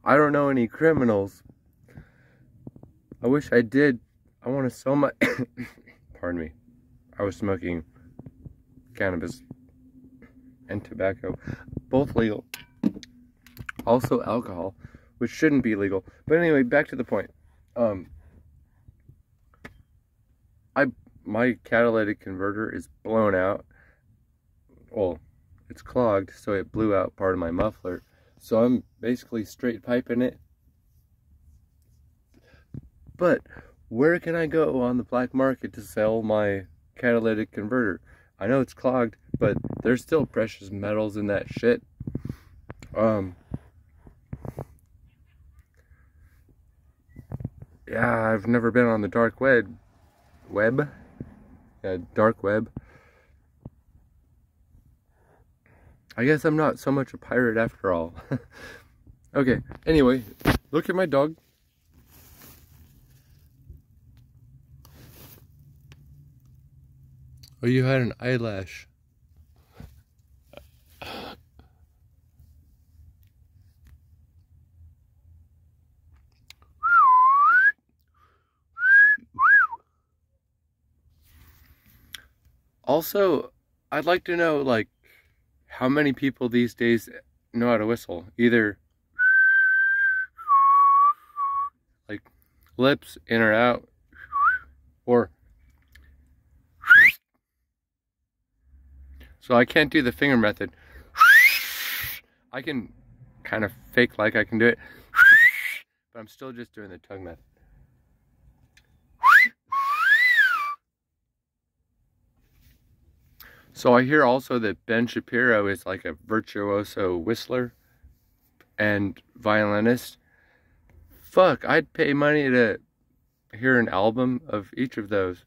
I don't know any criminals. I wish I did. I want to sell my... Pardon me. I was smoking cannabis and tobacco. Both legal. Also alcohol, which shouldn't be legal. But anyway, back to the point. My catalytic converter is blown out. Well, it's clogged, so it blew out part of my muffler. So I'm basically straight piping it. But where can I go on the black market to sell my catalytic converter? I know it's clogged, but there's still precious metals in that shit. Yeah, I've never been on the dark web. Dark web. I guess I'm not so much a pirate after all. Okay, anyway, look at my dog. Oh, you had an eyelash. Also, I'd like to know, like, how many people these days know how to whistle. Either, like, lips in or out, or... So I can't do the finger method. I can kind of fake like I can do it, but I'm still just doing the tongue method. So I hear also that Ben Shapiro is like a virtuoso whistler and violinist. Fuck, I'd pay money to hear an album of each of those.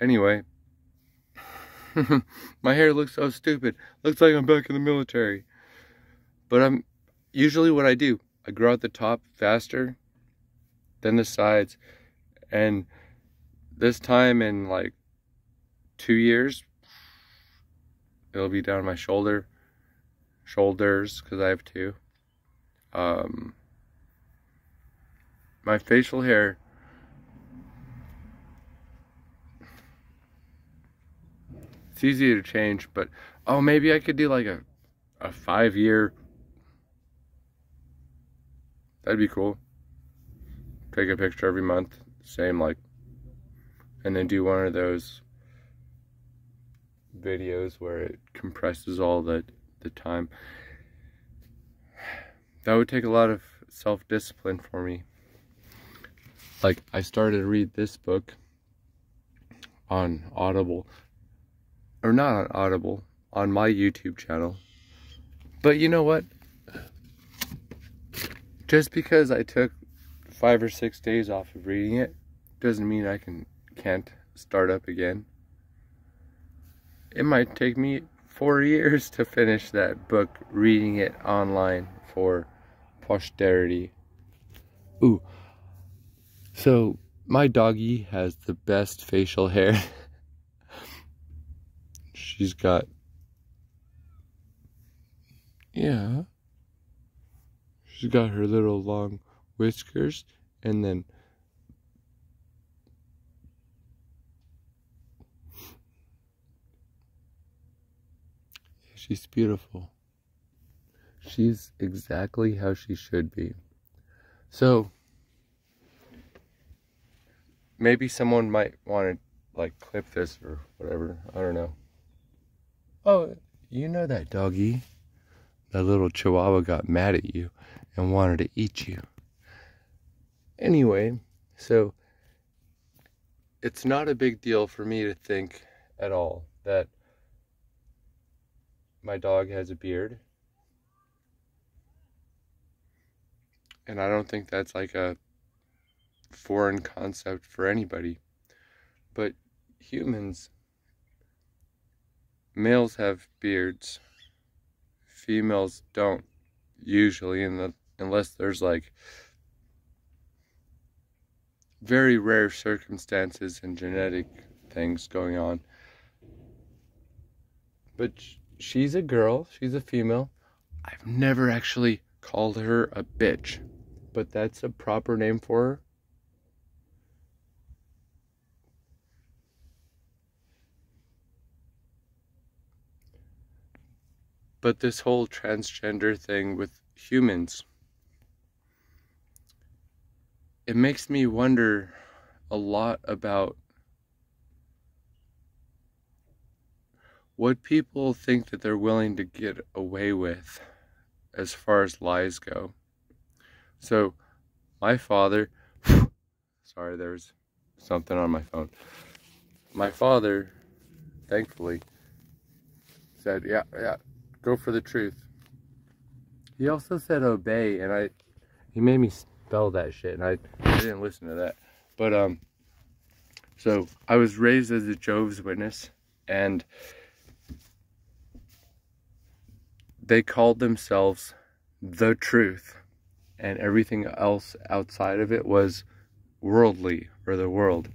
Anyway, my hair looks so stupid. Looks like I'm back in the military. But I'm usually what I do, I grow out the top faster than the sides. And this time in like 2 years, it'll be down my shoulders, because I have two. My facial hair, it's easy to change, but oh, maybe I could do like a 5-year. That'd be cool. Take a picture every month, same like, and then do one of those videos where it compresses all the time. That would take a lot of self-discipline for me. Like, I started to read this book on Audible, or not on Audible, on my YouTube channel. But you know what? Just because I took 5 or 6 days off of reading it doesn't mean I can't start up again. It might take me 4 years to finish that book, reading it online for posterity. Ooh. So, my doggy has the best facial hair. She's got... Yeah. She's got her little long whiskers, and then... She's beautiful. She's exactly how she should be. So, maybe someone might want to, like, clip this or whatever. I don't know. Oh, you know that doggy? That little chihuahua got mad at you and wanted to eat you. Anyway, so, it's not a big deal for me to think at all that my dog has a beard. And I don't think that's like a foreign concept for anybody. But humans, males have beards. Females don't usually, unless there's like very rare circumstances and genetic things going on. But she's a girl, she's a female. I've never actually called her a bitch. but that's a proper name for her. But this whole transgender thing with humans, it makes me wonder a lot about what people think that they're willing to get away with as far as lies go. So, my father, sorry, there was something on my phone. My father, thankfully, said, yeah, go for the truth. He also said obey, and he made me spell that shit, and I didn't listen to that. But, so I was raised as a Jehovah's Witness, and they called themselves the truth, and everything else outside of it was worldly, or the world.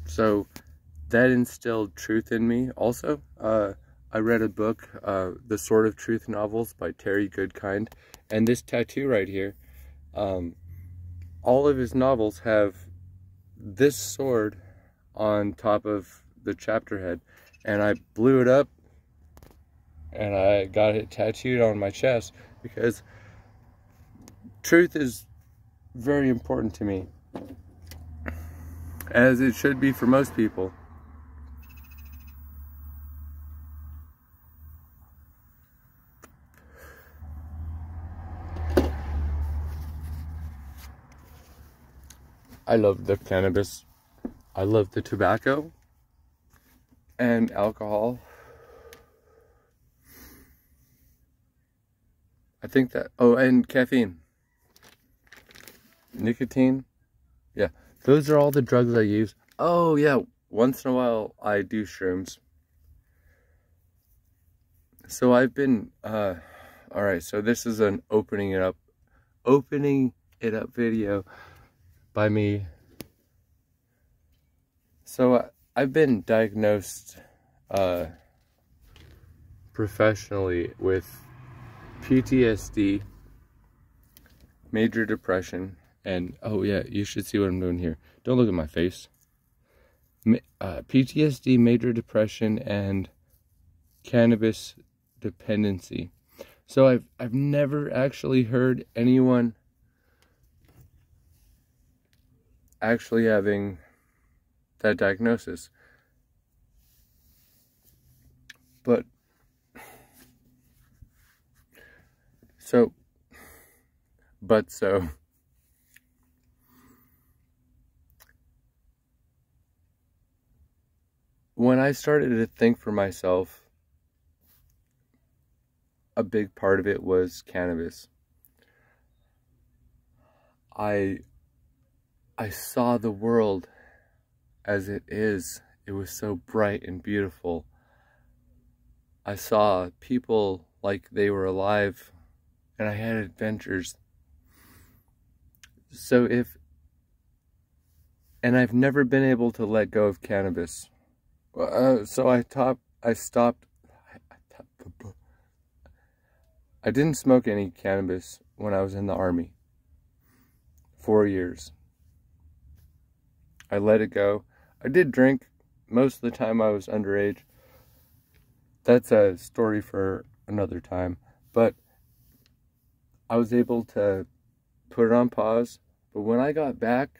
So that instilled truth in me. Also, I read a book, The Sword of Truth novels by Terry Goodkind, and this tattoo right here, all of his novels have this sword on top of the chapter head, and I blew it up and I got it tattooed on my chest because truth is very important to me, as it should be for most people. I love the cannabis. I love the tobacco and alcohol. I think that, oh, and caffeine. Nicotine. Yeah, those are all the drugs I use. Oh yeah, once in a while I do shrooms. So I've been, alright, so this is an opening it up video by me. So I've been diagnosed professionally with PTSD, major depression, and oh yeah, you should see what I'm doing here. Don't look at my face. PTSD, major depression, and cannabis dependency. So I've never actually heard anyone actually having that diagnosis. But so when I started to think for myself, a big part of it was cannabis. I saw the world as it is. It was so bright and beautiful. I saw people like they were alive, and I had adventures. So and I've never been able to let go of cannabis. So I stopped. I didn't smoke any cannabis when I was in the Army. 4 years. I let it go. I did drink. Most of the time I was underage. That's a story for another time. But I was able to put it on pause. But when I got back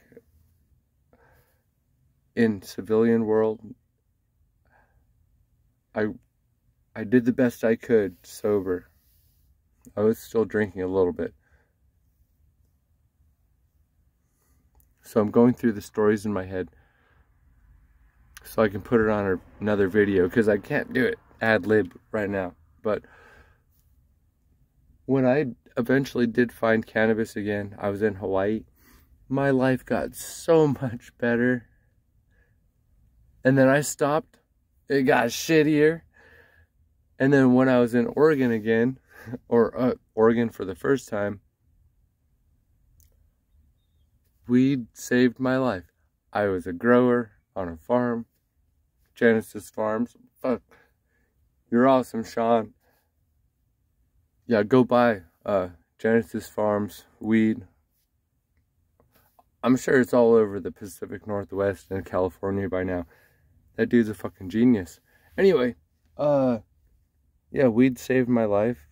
in civilian world, I did the best I could sober. I was still drinking a little bit. So I'm going through the stories in my head so I can put it on another video, because I can't do it ad-lib right now. But when I eventually did find cannabis again, I was in Hawaii. My life got so much better. And then I stopped. It got shittier. And then when I was in Oregon again, or Oregon for the first time, weed saved my life. I was a grower on a farm, Genesis Farms. Fuck, you're awesome, Sean. Yeah, go buy Genesis Farms, weed. I'm sure it's all over the Pacific Northwest and California by now. That dude's a fucking genius. Anyway, yeah, weed saved my life.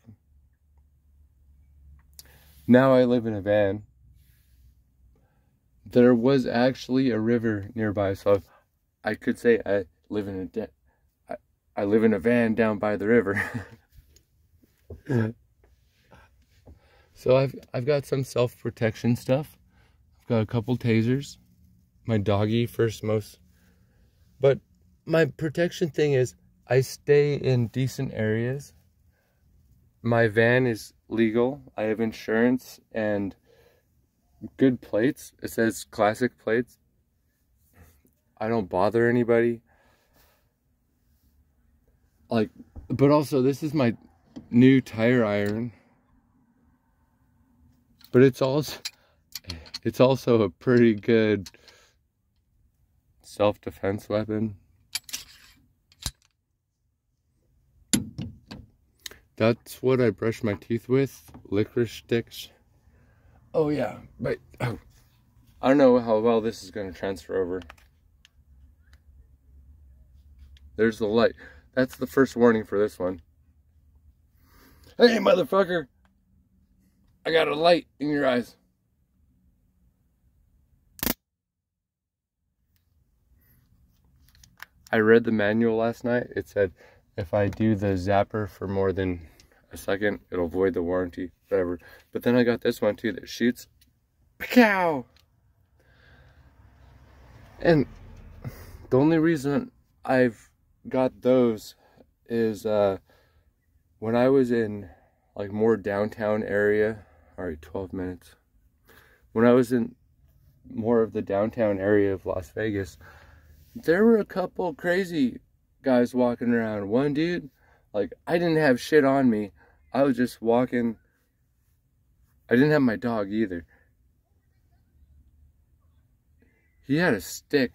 Now I live in a van. There was actually a river nearby, so I could say I live in I live in a van down by the river. So I've got some self-protection stuff. I've got a couple tasers. My doggy first most. But my protection thing is I stay in decent areas. My van is legal. I have insurance and good plates. It says classic plates. I don't bother anybody. Like, but also this is my new tire iron. But it's also a pretty good self-defense weapon. That's what I brush my teeth with, licorice sticks. Oh yeah, but I don't know how well this is going to transfer over. There's the light. That's the first warning for this one. Hey, motherfucker! I got a light in your eyes. I read the manual last night. It said if I do the zapper for more than a second, it'll void the warranty, whatever. But then I got this one too that shoots. Pow! And the only reason I've got those is when I was in like more downtown area. Alright, 12 minutes. When I was in more of the downtown area of Las Vegas, there were a couple crazy guys walking around. One dude, like, I didn't have shit on me. I was just walking. I didn't have my dog either. He had a stick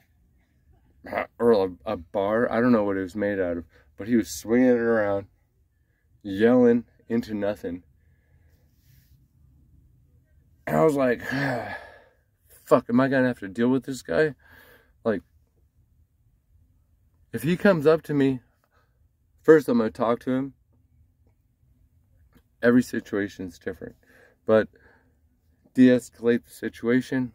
or a bar. I don't know what it was made out of, but he was swinging it around, yelling into nothing. And I was like, fuck, am I gonna have to deal with this guy? Like, if he comes up to me, first I'm gonna talk to him. Every situation's different, but de-escalate the situation,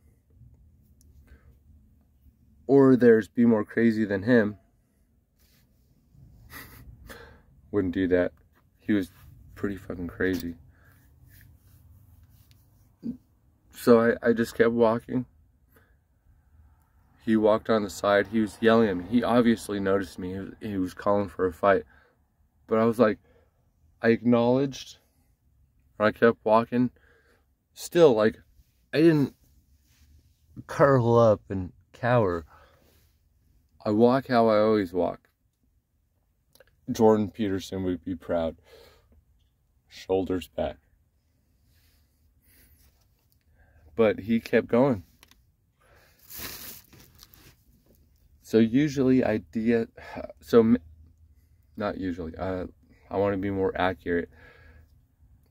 or there's be more crazy than him. Wouldn't do that. He was pretty fucking crazy. So I just kept walking. He walked on the side. He was yelling at me. He obviously noticed me. He was calling for a fight. But I was like, I acknowledged. And I kept walking. Still, like, I didn't curl up and cower. I walk how I always walk. Jordan Peterson would be proud. Shoulders back. But he kept going. So usually not usually, I want to be more accurate.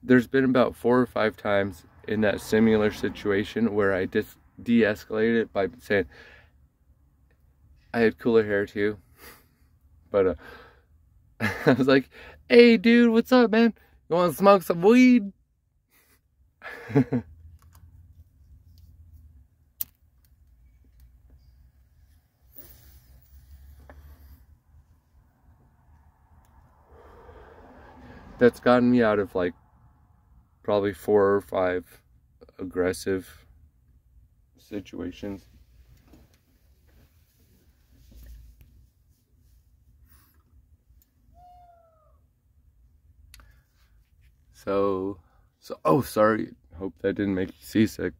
There's been about 4 or 5 times in that similar situation where I just de-escalated it by saying, I had cooler hair too. But I was like, hey dude, what's up, man? You want to smoke some weed? That's gotten me out of like probably 4 or 5 aggressive situations. So, oh, sorry. Hope that didn't make you seasick.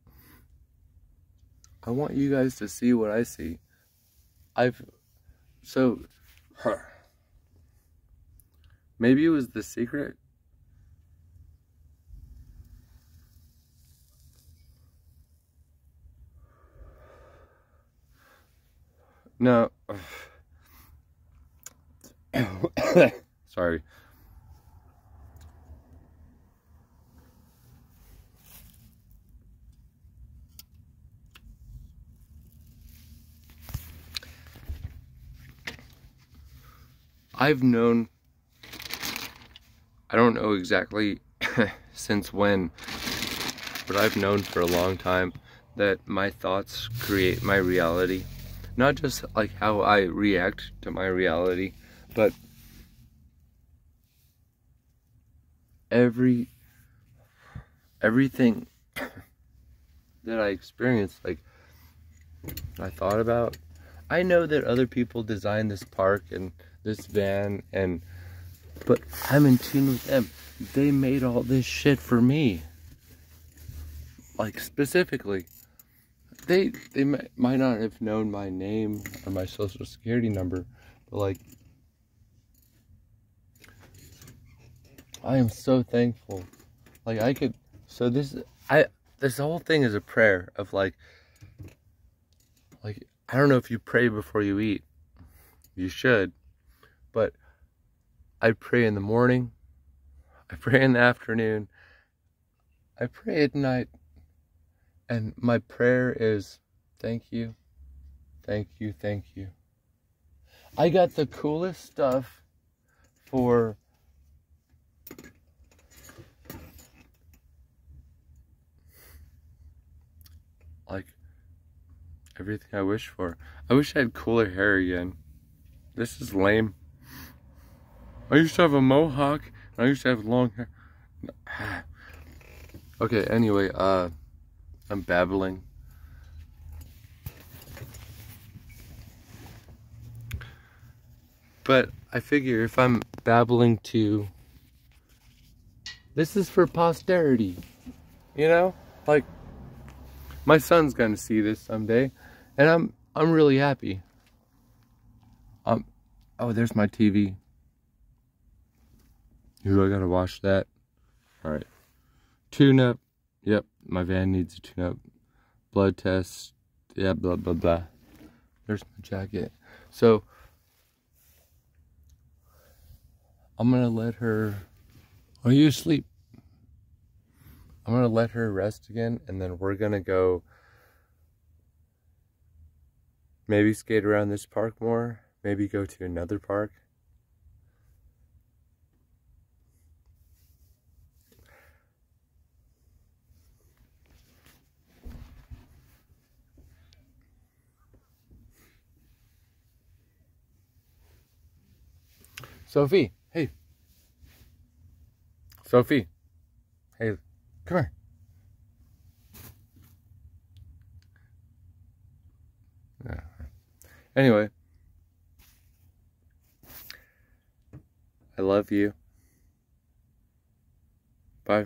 I want you guys to see what I see. Maybe it was The Secret. No. Sorry. I've known, I don't know exactly since when, but I've known for a long time that my thoughts create my reality. Not just like how I react to my reality, but everything that I experienced, like I thought about. I know that other people designed this park and this van, but I'm in tune with them. They made all this shit for me. Like specifically, they might not have known my name or my social security number, but like, I am so thankful. Like I could, so this whole thing is a prayer of like, I don't know if you pray before you eat. You should. But I pray in the morning. I pray in the afternoon. I pray at night. And my prayer is, thank you. Thank you. Thank you. I got the coolest stuff for like everything I wish for. I wish I had cooler hair again. This is lame. I used to have a mohawk, and I used to have long hair. Okay, anyway, I'm babbling. But I figure if I'm babbling to, this is for posterity, you know? Like, my son's gonna see this someday, and I'm really happy. Oh, there's my TV. Ooh, I gotta wash that. Alright. Tune up. Yep, my van needs a tune up. Blood test. Yeah, blah, blah, blah. There's my jacket. So, I'm gonna let her... Are you asleep? I'm gonna let her rest again, and then we're gonna go maybe skate around this park more, maybe go to another park. Sophie, hey. Sophie, hey, come here. Yeah. Anyway, I love you. Bye.